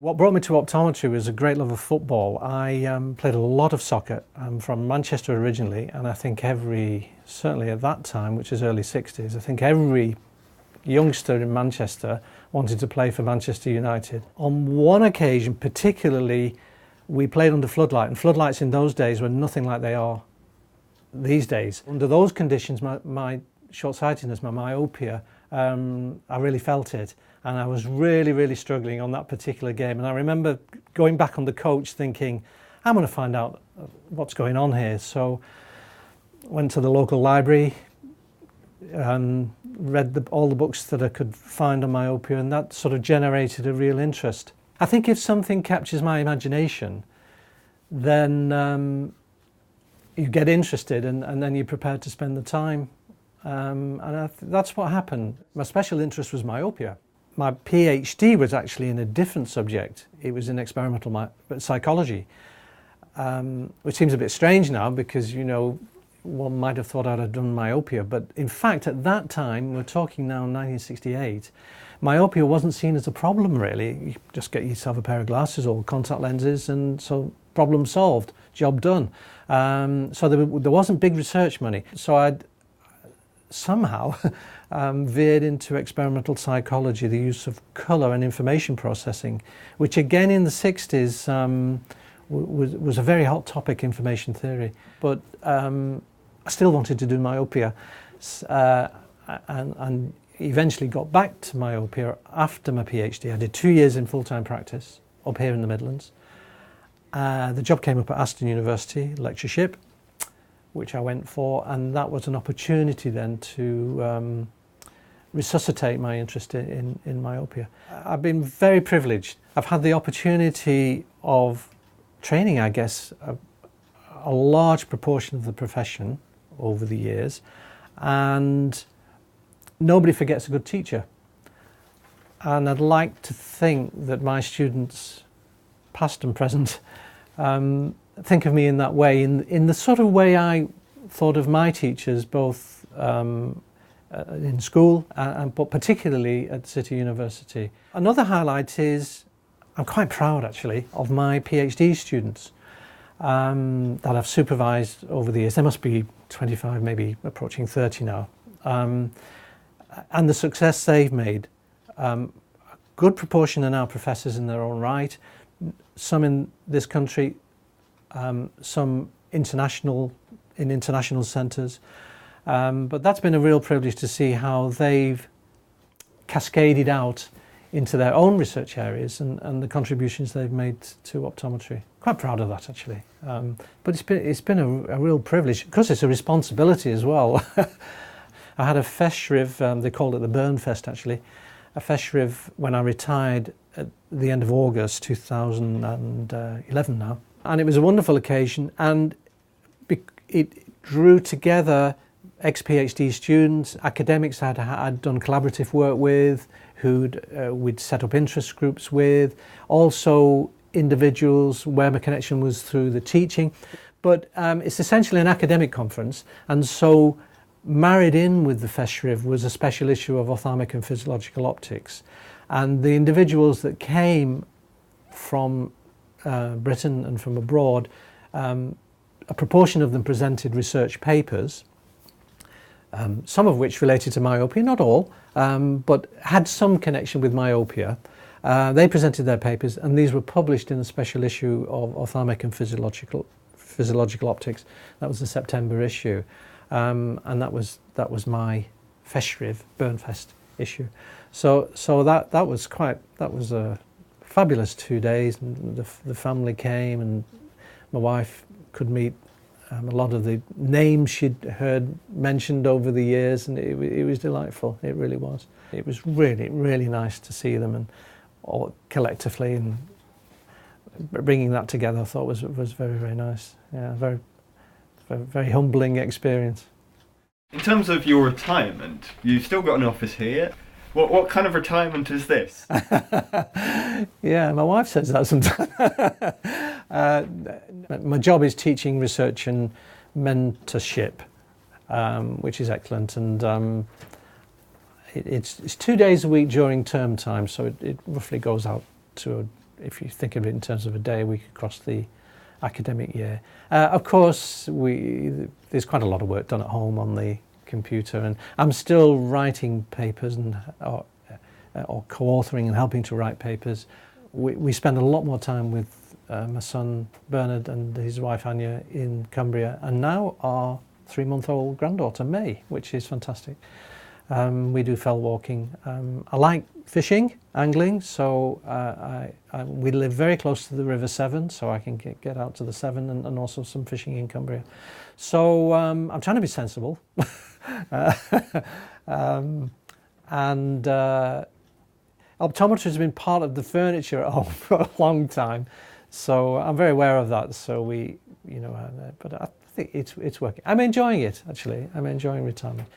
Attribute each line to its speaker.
Speaker 1: What brought me to optometry was a great love of football. I played a lot of soccer. I'm from Manchester originally, and I think certainly at that time, which is early 60s, I think every youngster in Manchester wanted to play for Manchester United. On one occasion particularly, we played under floodlight, and floodlights in those days were nothing like they are these days. Under those conditions, my short-sightedness, my myopia, I really felt it. And I was really struggling on that particular game. And I remember going back on the coach thinking, I'm going to find out what's going on here. So went to the local library, read all the books that I could find on myopia, and that sort of generated a real interest. I think if something captures my imagination, then you get interested and then you're prepared to spend the time. That's what happened. My special interest was myopia. My PhD was actually in a different subject. It was in experimental psychology, which seems a bit strange now because, you know, one might have thought I'd have done myopia. But in fact, at that time, we're talking now 1968, myopia wasn't seen as a problem really. You just get yourself a pair of glasses or contact lenses and so problem solved, job done. So there wasn't big research money. So I'd somehow veered into experimental psychology, the use of colour and information processing, which again in the 60s was a very hot topic, information theory. But I still wanted to do myopia and eventually got back to myopia after my PhD. I did 2 years in full-time practice up here in the Midlands. The job came up at Aston University, lectureship, which I went for, and that was an opportunity then to resuscitate my interest in myopia. I've been very privileged. I've had the opportunity of training, I guess, a large proportion of the profession over the years, and nobody forgets a good teacher. And I'd like to think that my students, past and present, think of me in that way, in the sort of way I thought of my teachers, both in school but particularly at City University. Another highlight is I'm quite proud actually of my PhD students that I've supervised over the years. There must be 25, maybe approaching 30 now, and the success they've made. A good proportion are now professors in their own right, some in this country, some in international centres, but that's been a real privilege to see how they've cascaded out into their own research areas and the contributions they've made to optometry. Quite proud of that actually, but it's been a real privilege because it's a responsibility as well. I had a feshriv, they called it the Burn Fest actually, a feshriv when I retired at the end of August 2011 now. And it was a wonderful occasion, and it drew together ex-PhD students, academics I'd done collaborative work with, we'd set up interest groups with, also individuals where my connection was through the teaching. But it's essentially an academic conference, and so married in with the feshriv was a special issue of ophthalmic and physiological optics. And the individuals that came from Britain and from abroad, a proportion of them presented research papers, some of which related to myopia, not all, but had some connection with myopia. They presented their papers, and these were published in a special issue of Ophthalmic and Physiological Optics. That was the September issue, and that was my feshriv, Burnfest issue. So that was a fabulous 2 days, and the family came, and my wife could meet a lot of the names she'd heard mentioned over the years, and it was delightful. It really was. It was really nice to see them and all collectively, and bringing that together I thought was very nice. Yeah, very humbling experience.
Speaker 2: In terms of your retirement, you've still got an office here. What kind of retirement is this?
Speaker 1: Yeah, my wife says that sometimes. My job is teaching, research and mentorship, which is excellent, and it's 2 days a week during term time, so it roughly goes out to if you think of it in terms of a day a week across the academic year. Of course, there's quite a lot of work done at home on the computer, and I'm still writing papers or co-authoring and helping to write papers. We spend a lot more time with my son Bernard and his wife Anya in Cumbria, and now our 3-month-old granddaughter May, which is fantastic. We do fell walking. I like fishing, angling, so we live very close to the River Severn, so I can get out to the Severn and also some fishing in Cumbria. So I'm trying to be sensible. And optometry has been part of the furniture at home for a long time, so I'm very aware of that. So but I think it's working. I'm enjoying it, actually. I'm enjoying retirement.